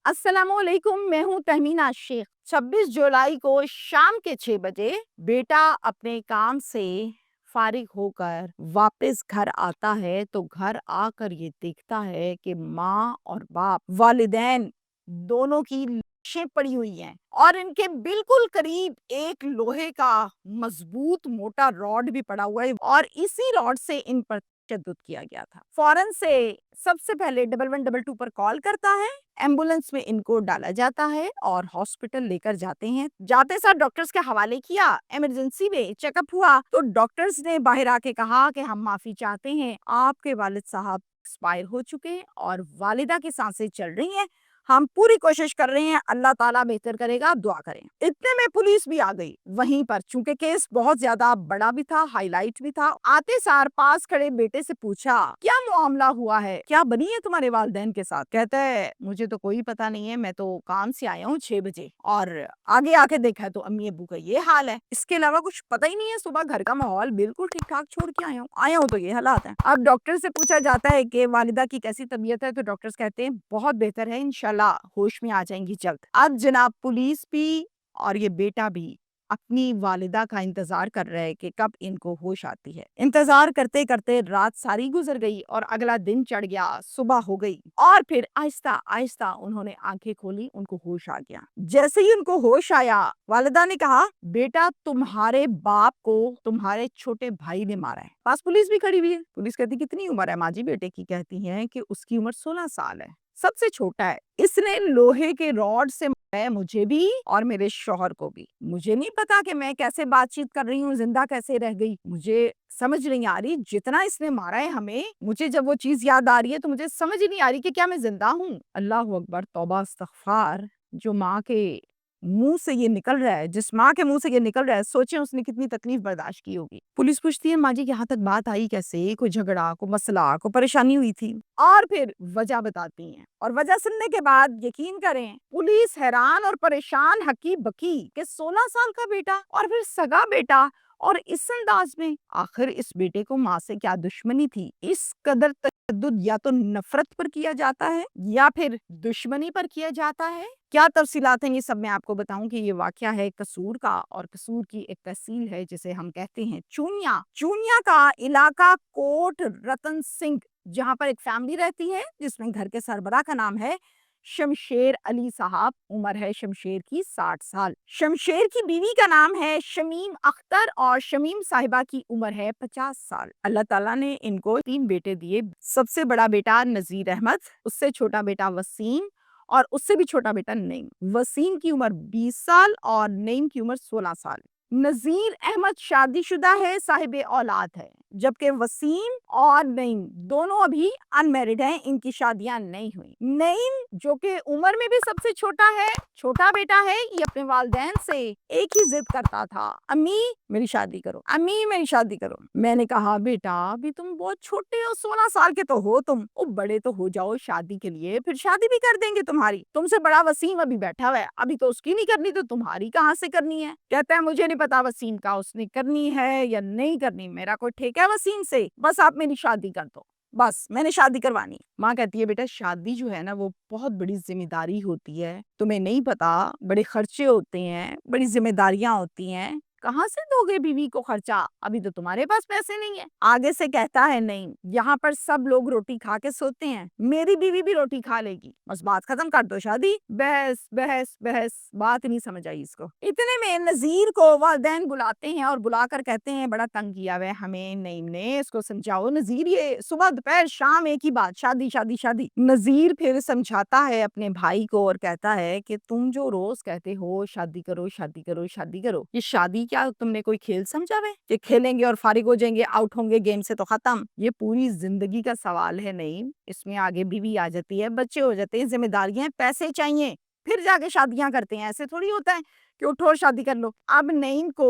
السلام علیکم، میں ہوں تہمینہ شیخ۔ 26 جولائی کو شام کے 6 بجے بیٹا اپنے کام سے فارغ ہو کر واپس گھر آتا ہے تو گھر آ کر یہ دیکھتا ہے کہ ماں اور باپ والدین دونوں کی لاشیں پڑی ہوئی ہیں اور ان کے بالکل قریب ایک لوہے کا مضبوط موٹا راڈ بھی پڑا ہوا ہے اور اسی راڈ سے ان پر تشدد کیا گیا تھا۔ فوراً سے سب سے پہلے 1122 پر کال کرتا ہے، ایمبولینس میں ان کو ڈالا جاتا ہے اور ہاسپٹل لے کر جاتے ہیں۔ جاتے ساتھ ڈاکٹرز کے حوالے کیا، ایمرجنسی میں چیک اپ ہوا تو ڈاکٹرز نے باہر آ کے کہا کہ ہم معافی چاہتے ہیں، آپ کے والد صاحب ایکسپائر ہو چکے ہیں اور والدہ کی سانسیں چل رہی ہیں، ہم پوری کوشش کر رہے ہیں، اللہ تعالیٰ بہتر کرے گا، دعا کریں۔ اتنے میں پولیس بھی آ گئی وہیں پر، چونکہ کیس بہت زیادہ بڑا بھی تھا، ہائی لائٹ بھی تھا۔ آتے سار پاس کھڑے بیٹے سے پوچھا کیا معاملہ ہوا ہے، کیا بنی ہے تمہارے والدین کے ساتھ؟ کہتا ہے مجھے تو کوئی پتا نہیں ہے، میں تو کام سے آیا ہوں 6 بجے اور آگے آ کے دیکھا تو امی ابو کا یہ حال ہے، اس کے علاوہ کچھ پتہ ہی نہیں ہے، صبح گھر کا ماحول بالکل ٹھیک ٹھاک چھوڑ کے آیا ہوں تو یہ حالات ہیں۔ اب ڈاکٹر سے پوچھا جاتا ہے کہ والدہ کی کیسی طبیعت ہے تو ڈاکٹرز کہتے ہیں بہت بہتر ہے، انشاءاللہ ہوش میں آ جائیں گی جلد۔ اب جناب پولیس بھی اور یہ بیٹا بھی اپنی والدہ کا انتظار کر رہے کہ کب ان کو ہوش آتی ہے۔ انتظار کرتے کرتے رات ساری گزر گئی اور اگلا دن چڑھ گیا، صبح ہو گئی اور پھر آہستہ آہستہ انہوں نے آنکھیں کھولی، ان کو ہوش آ گیا۔ جیسے ہی ان کو ہوش آیا، والدہ نے کہا بیٹا تمہارے باپ کو تمہارے چھوٹے بھائی نے مارا ہے۔ پاس پولیس بھی کھڑی ہوئی ہے۔ پولیس کہتی کتنی عمر ہے ماں جی بیٹے کی؟ کہتی ہیں کہ اس کی عمر 16 سال ہے، سب سے چھوٹا ہے، اس نے لوہے کے راڈ سے مارا ہے مجھے بھی اور میرے شوہر کو بھی۔ مجھے نہیں پتا کہ میں کیسے بات چیت کر رہی ہوں، زندہ کیسے رہ گئی، مجھے سمجھ نہیں آ رہی، جتنا اس نے مارا ہے ہمیں، مجھے جب وہ چیز یاد آ رہی ہے تو مجھے سمجھ ہی نہیں آ رہی کہ کیا میں زندہ ہوں۔ اللہ اکبر، توبہ استغفار، جو ماں کے منہ سے یہ نکل رہا ہے، جس ماں کے منہ سے یہ نکل رہا ہے، سوچیں اس نے کتنی تکلیف برداشت کی ہوگی۔ پولیس پوچھتی ہے ماں جی یہاں تک بات آئی کیسے؟ کوئی جھگڑا، کوئی مسئلہ، کوئی پریشانی ہوئی تھی؟ اور پھر وجہ بتاتی ہیں اور وجہ سننے کے بعد یقین کریں پولیس حیران اور پریشان ہکی بکی کہ 16 سال کا بیٹا اور پھر سگا بیٹا اور اس انداز میں، آخر اس بیٹے کو ماں سے کیا دشمنی تھی؟ اس قدر تشدد یا تو نفرت پر کیا جاتا ہے یا پھر دشمنی پر کیا جاتا ہے۔ کیا تفصیلات ہیں یہ سب میں آپ کو بتاؤں کہ یہ واقعہ ہے قصور کا، اور قصور کی ایک تحصیل ہے جسے ہم کہتے ہیں چونیا۔ چونیا کا علاقہ کوٹ رتن سنگھ، جہاں پر ایک فیملی رہتی ہے جس میں گھر کے سربراہ کا نام ہے شمشیر علی صاحب، عمر ہے شمشیر کی 60 سال۔ شمشیر کی بیوی کا نام ہے شمیم اختر اور شمیم صاحبہ کی عمر ہے 50 سال۔ اللہ تعالیٰ نے ان کو 3 بیٹے دیے، سب سے بڑا بیٹا نذیر احمد، اس سے چھوٹا بیٹا وسیم اور اس سے بھی چھوٹا بیٹا نعیم۔ وسیم کی عمر 20 سال اور نعیم کی عمر 16 سال۔ نذیر احمد شادی شدہ ہے، صاحب اولاد ہے، جبکہ وسیم اور نعیم دونوں ابھی انمیرڈ ہیں، ان کی شادیاں نہیں ہوئی۔ نعیم جو کہ عمر میں بھی سب سے چھوٹا ہے، چھوٹا بیٹا ہے، یہ اپنے والدین سے ایک ہی ضد کرتا تھا، امی میری شادی کرو، امی میری شادی کرو۔ میں نے کہا بیٹا ابھی تم بہت چھوٹے ہو، 16 سال کے تو ہو تم، بڑے تو ہو جاؤ شادی کے لیے، پھر شادی بھی کر دیں گے تمہاری، تم سے بڑا وسیم ابھی بیٹھا ہوا ہے، ابھی تو اس کی نہیں کرنی تو تمہاری کہاں سے کرنی ہے؟ کہتا ہے مجھے نہیں پتا وسیم کا اس نے کرنی ہے یا نہیں کرنی، میرا کوئی ٹھیکہ ہے وسیم سے، بس آپ میری شادی کر دو، بس میں نے شادی کروانی۔ ماں کہتی ہے بیٹا شادی جو ہے نا وہ بہت بڑی ذمہ داری ہوتی ہے، تمہیں نہیں پتا، بڑے خرچے ہوتے ہیں، بڑی ذمہ داریاں ہوتی ہیں، کہاں سے دو گے بیوی کو خرچہ؟ ابھی تو تمہارے پاس پیسے نہیں ہیں۔ آگے سے کہتا ہے نہیں، یہاں پر سب لوگ روٹی کھا کے سوتے ہیں، میری بیوی بھی روٹی کھا لے گی، بس بات ختم کر دو شادی۔ بحث بحث بحث، بات نہیں سمجھ آئی اس کو۔ اتنے میں نذیر کو والدین بلاتے ہیں اور بلا کر کہتے ہیں بڑا تنگ کیا ہوا ہے ہمیں نعیم نے، اس کو سمجھاؤ نذیر، یہ صبح دوپہر شام ایک ہی بات، شادی شادی شادی۔ نذیر پھر سمجھاتا ہے اپنے بھائی کو اور کہتا ہے کہ تم جو روز کہتے ہو شادی کرو شادی کرو شادی کرو، یہ شادی کیا تم نے کوئی کھیل سمجھا ہے کہ کھیلیں گے اور فارغ ہو جائیں گے، آؤٹ ہوں گے گیم سے تو ختم؟ یہ پوری زندگی کا سوال ہے نعیم، اس میں آگے بیوی آ جاتی ہے، بچے ہو جاتے ہیں، ذمہ داریاں، پیسے چاہیے، پھر جا کے شادیاں کرتے ہیں۔ ایسے تھوڑی ہوتا ہے کہ اٹھو اور شادی کر لو۔ اب نعیم کو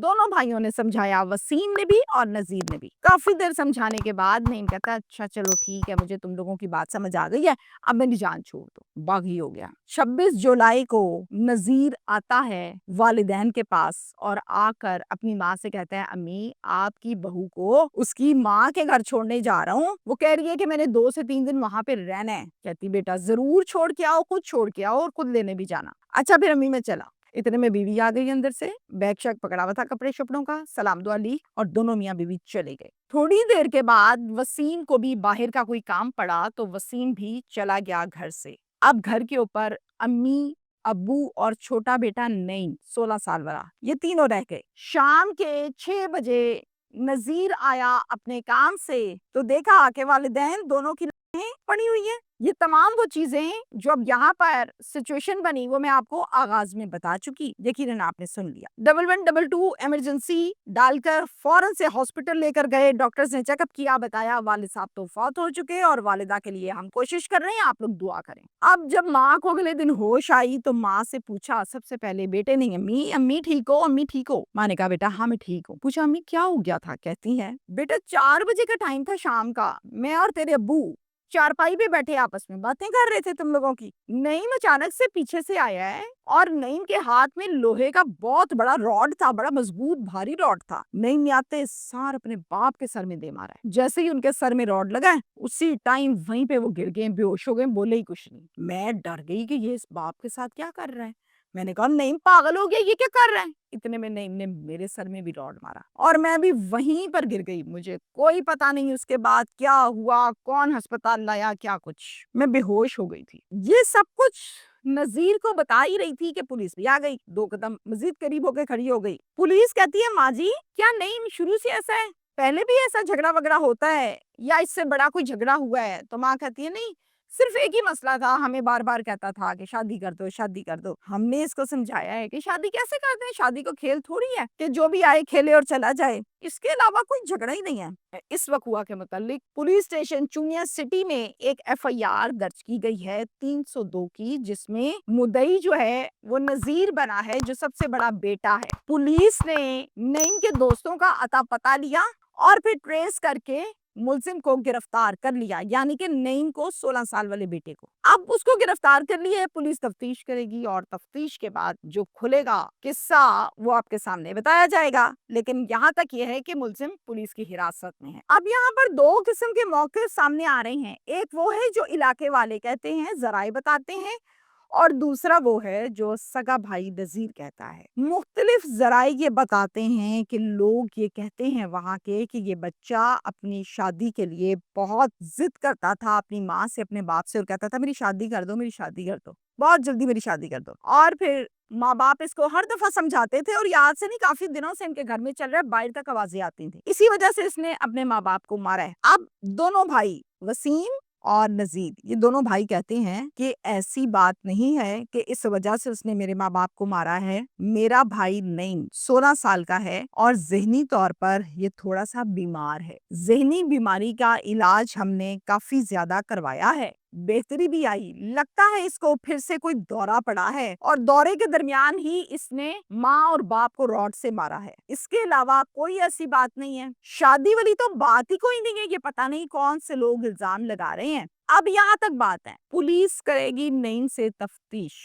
دونوں بھائیوں نے سمجھایا، وسیم نے بھی اور نذیر نے بھی۔ کافی دیر سمجھانے کے بعد نعیم کہتا ہے اچھا چلو ٹھیک ہے، مجھے تم لوگوں کی بات سمجھ آ گئی ہے، اب میری جان چھوڑ دو۔ باغی ہو گیا۔ 26 جولائی کو نذیر آتا ہے والدین کے پاس اور آ کر اپنی ماں سے کہتا ہے امی آپ کی بہو کو اس کی ماں کے گھر چھوڑنے جا رہا ہوں، وہ کہہ رہی ہے کہ میں نے 2 سے 3 دن وہاں پہ رہنا ہے۔ کہتی بیٹا ضرور چھوڑ کے آؤ، خود چھوڑ کے آؤ اور خود لینے بھی جانا۔ اچھا پھر امی میں چلا۔ اتنے میں بیوی آ گئی اندر سے، بیگ شیگ پکڑا ہوا تھا کپڑے شپڑوں کا، سلام دعا لی اور دونوں میاں بیوی چلے گئے۔ تھوڑی دیر کے بعد وسیم کو بھی باہر کا کوئی کام پڑا تو وسیم بھی چلا گیا گھر سے۔ اب گھر کے اوپر امی، ابو اور چھوٹا بیٹا نعیم 16 سال والا، یہ تینوں رہ گئے۔ شام کے 6 بجے نذیر آیا اپنے کام سے تو دیکھا کہ والدین دونوں کی پڑی ہوئی ہیں۔ یہ تمام وہ چیزیں جو اب یہاں پر سچویشن بنی وہ میں آپ کو آغاز میں بتا چکی، یقیناً آپ نے سن لیا۔ 1122 ایمرجنسی ڈال کر فوراً سے ہاسپٹل لے کر گئے، ڈاکٹرز نے چیک اپ کیا، بتایا والد صاحب تو فوت ہو چکے اور والدہ کے لیے ہم کوشش کر رہے ہیں، آپ لوگ دعا کریں۔ اب جب ماں کو اگلے دن ہوش آئی تو ماں سے پوچھا سب سے پہلے بیٹے نے، امی ٹھیک ہو، امی ٹھیک ہو؟ ماں نے کہا بیٹا ہاں میں ٹھیک ہوں۔ پوچھا امی کیا ہو گیا تھا؟ کہتی ہے بیٹا 4 بجے کا ٹائم تھا شام کا، میں اور تیرے ابو چارپائی پہ بیٹھے آپس میں باتیں کر رہے تھے تم لوگوں کی، نعیم اچانک سے پیچھے سے آیا ہے اور نعیم کے ہاتھ میں لوہے کا بہت بڑا راڈ تھا، بڑا مضبوط بھاری راڈ تھا۔ نعیم نے آتے سار اپنے باپ کے سر میں دے مارا ہے۔ جیسے ہی ان کے سر میں راڈ لگا ہے اسی ٹائم وہیں پہ وہ گر گئے، بے ہوش ہو گئے، بولے ہی کچھ نہیں۔ میں ڈر گئی کہ یہ اس باپ کے ساتھ کیا کر رہا ہے۔ میں نے کہا نعیم پاگل ہو گیا، یہ کیا کر رہا ہے؟ اتنے میں نعیم نے میرے سر میں بھی راڈ مارا اور میں بھی وہیں پر گر گئی۔ مجھے کوئی پتا نہیں اس کے بعد کیا ہوا، کون ہسپتال لایا، کیا کچھ، میں بے ہوش ہو گئی تھی۔ یہ سب کچھ نذیر کو بتا ہی رہی تھی کہ پولیس بھی آ گئی، 2 قدم مزید قریب ہو کے کھڑی ہو گئی۔ پولیس کہتی ہے ماں جی کیا نعیم شروع سے ایسا ہے، پہلے بھی ایسا جھگڑا وگڑا ہوتا ہے یا اس سے بڑا کوئی جھگڑا ہوا ہے؟ تو ماں کہتی ہے نہیں، صرف ایک ہی مسئلہ تھا، ہمیں بار بار کہتا تھا کہ شادی کر دو شادی کر دو۔ ہم نے اس کو سمجھایا ہے کہ شادی کیسے کرتے ہیں، شادی کو کھیل تھوڑی ہے کہ جو بھی آئے کھیلے اور چلا جائے، اس کے علاوہ کوئی جھگڑا ہی نہیں ہے۔ اس وقوع کے متعلق پولیس اسٹیشن چونیا سٹی میں ایک FIR درج کی گئی ہے 302 کی، جس میں مدعی جو ہے وہ نذیر بنا ہے جو سب سے بڑا بیٹا ہے۔ پولیس نے نعیم کے دوستوں کا اتا پتا لیا اور پھر ٹریس کر کے ملزم کو گرفتار کر لیا، یعنی کہ نعیم کو 16 سال والے بیٹے کو۔ اب اس کو گرفتار کر لیے، پولیس تفتیش کرے گی اور تفتیش کے بعد جو کھلے گا قصہ وہ آپ کے سامنے بتایا جائے گا، لیکن یہاں تک یہ ہے کہ ملزم پولیس کی حراست میں ہے۔ اب یہاں پر 2 قسم کے موقف سامنے آ رہے ہیں، ایک وہ ہے جو علاقے والے کہتے ہیں، ذرائع بتاتے ہیں، اور دوسرا وہ ہے جو سگا بھائی نذیر کہتا ہے۔ مختلف ذرائع یہ بتاتے ہیں کہ لوگ یہ کہتے ہیں وہاں کے کہ یہ بچہ اپنی شادی کے لیے بہت ضد کرتا تھا اپنی ماں سے، اپنے باپ سے، اور کہتا تھا میری شادی کر دو، میری شادی کر دو، بہت جلدی میری شادی کر دو۔ اور پھر ماں باپ اس کو ہر دفعہ سمجھاتے تھے اور یاد سے نہیں کافی دنوں سے ان کے گھر میں چل رہا ہے، باہر تک آوازیں آتی تھیں، اسی وجہ سے اس نے اپنے ماں باپ کو مارا ہے۔ اب دونوں بھائی وسیم اور نذیر، یہ دونوں بھائی کہتے ہیں کہ ایسی بات نہیں ہے کہ اس وجہ سے اس نے میرے ماں باپ کو مارا ہے۔ میرا بھائی نعیم 16 سال کا ہے اور ذہنی طور پر یہ تھوڑا سا بیمار ہے۔ ذہنی بیماری کا علاج ہم نے کافی زیادہ کروایا ہے، بہتری بھی آئی، لگتا ہے اس کو پھر سے کوئی دورہ پڑا ہے اور دورے کے درمیان ہی اس نے ماں اور باپ کو راڈ سے مارا ہے۔ اس کے علاوہ کوئی ایسی بات نہیں ہے، شادی والی تو بات ہی کوئی نہیں ہے۔ یہ پتہ نہیں کون سے لوگ الزام لگا رہے ہیں۔ اب یہاں تک بات ہے، پولیس کرے گی نعیم سے تفتیش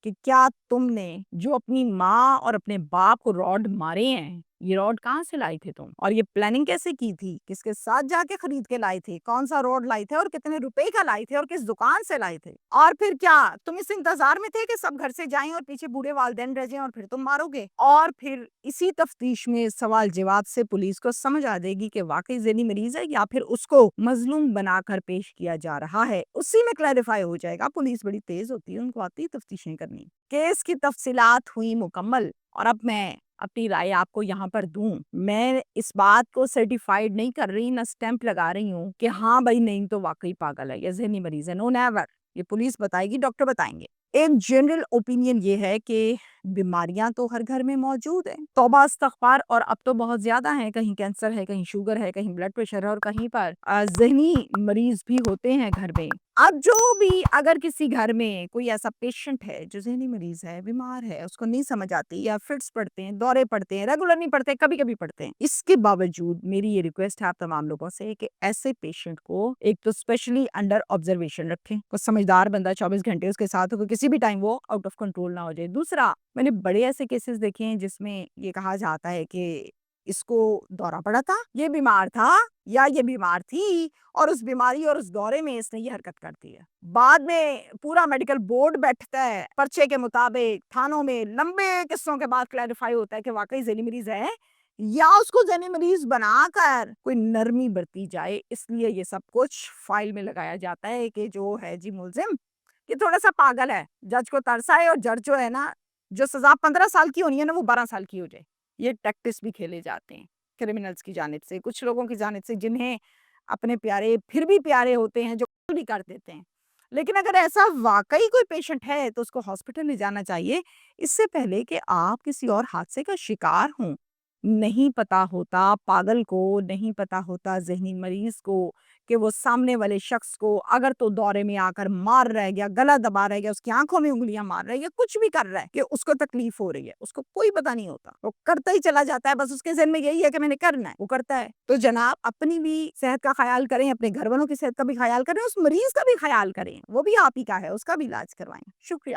کہ کیا تم نے جو اپنی ماں اور اپنے باپ کو راڈ مارے ہیں، یہ راڈ کہاں سے لائے تھے تم، اور یہ پلاننگ کیسے کی تھی، کس کے ساتھ جا کے خرید کے لائے تھے، کون سا راڈ لائے تھے اور کتنے روپے کا لائے تھے اور کس دکان سے لائے تھے، اور پھر کیا تم اس انتظار میں تھے کہ سب گھر سے جائیں اور پیچھے بوڑھے والدین رہ جائیں اور پھر تم مارو گے؟ اور پھر اسی تفتیش میں سوال جواب سے پولیس کو سمجھ آ جائے گی کہ واقعی ذہنی مریض ہے یا پھر اس کو مظلوم بنا کر پیش کیا جا رہا ہے، اسی میں کلیریفائی ہو جائے گا۔ پولیس بڑی تیز ہوتی ہے، ان کو آتی ہے تفتیشیں کرنی۔ کیس کی تفصیلات ہوئی مکمل، اور اب میں اپنی رائے آپ کو یہاں پر دوں۔ میں اس بات کو سرٹیفائیڈ نہیں کر رہی، نہ سٹیمپ لگا رہی ہوں کہ ہاں بھائی نعیم تو واقعی پاگل ہے یا ذہنی مریض ہے، نو نیور، یہ پولیس بتائے گی، ڈاکٹر بتائیں گے۔ ایک جنرل اوپینین یہ ہے کہ بیماریاں تو ہر گھر میں موجود ہیں، توبہ استغفار، اور اب تو بہت زیادہ ہیں، کہیں کینسر ہے، کہیں شوگر ہے، کہیں بلڈ پریشر ہے، اور کہیں پر ذہنی مریض بھی ہوتے ہیں گھر میں۔ اب جو بھی اگر کسی گھر میں کوئی ایسا پیشنٹ ہے جو ذہنی مریض ہے، بیمار ہے، اس کو نہیں سمجھ آتی، یا فٹس پڑتے ہیں، دورے پڑتے ہیں، ریگولر نہیں پڑتے، کبھی کبھی پڑتے ہیں، اس کے باوجود میری یہ ریکویسٹ ہے آپ تمام لوگوں سے کہ ایسے پیشنٹ کو ایک تو اسپیشلی انڈر آبزرویشن رکھیں، کوئی سمجھدار بندہ 24 گھنٹے اس کے ساتھ ہو، کسی بھی ٹائم وہ آؤٹ آف کنٹرول نہ ہو جائے۔ دوسرا، میں نے بڑے ایسے کیسز دیکھے ہیں جس میں یہ کہا جاتا ہے کہ اس کو دورہ پڑا تھا، یہ بیمار تھا یا یہ بیمار تھی، اور اس بیماری اور اس دورے میں اس نے یہ حرکت کرتی ہے۔ بعد میں پورا میڈیکل بورڈ بیٹھتا ہے، پرچے کے مطابق تھانوں میں لمبے قصوں کے بعد کلیریفائی ہوتا ہے کہ واقعی ذہنی مریض ہے، یا اس کو ذہنی مریض بنا کر کوئی نرمی برتی جائے۔ اس لیے یہ سب کچھ فائل میں لگایا جاتا ہے کہ جو ہے جی ملزم یہ تھوڑا سا پاگل ہے، جج کو ترس آئے، اور جج جو ہے نا، جو سزا 15 سال کی ہونی ہے نا، وہ 12 سال کی ہو جائے۔ یہ ٹیکٹس بھی کھیلے جاتے ہیں کرمنلز کی جانب سے، کچھ لوگوں کی جانب سے جنہیں اپنے پیارے پھر بھی پیارے ہوتے ہیں، جو بھی کر دیتے ہیں۔ لیکن اگر ایسا واقعی کوئی پیشنٹ ہے تو اس کو ہاسپٹل لے جانا چاہیے، اس سے پہلے کہ آپ کسی اور حادثے کا شکار ہوں۔ نہیں پتا ہوتا پاگل کو، نہیں پتا ہوتا ذہنی مریض کو کہ وہ سامنے والے شخص کو اگر تو دورے میں آ کر مار رہ گیا، گلا دبا رہ گیا، اس کی آنکھوں میں انگلیاں مار رہا ہے، یا کچھ بھی کر رہا ہے کہ اس کو تکلیف ہو رہی ہے، اس کو کوئی پتہ نہیں ہوتا، وہ کرتا ہی چلا جاتا ہے، بس اس کے ذہن میں یہی ہے کہ میں نے کرنا ہے، وہ کرتا ہے۔ تو جناب اپنی بھی صحت کا خیال کریں، اپنے گھر والوں کی صحت کا بھی خیال کریں، اس مریض کا بھی خیال کریں، وہ بھی آپ ہی کا ہے، اس کا بھی علاج کروائیں۔ شکریہ۔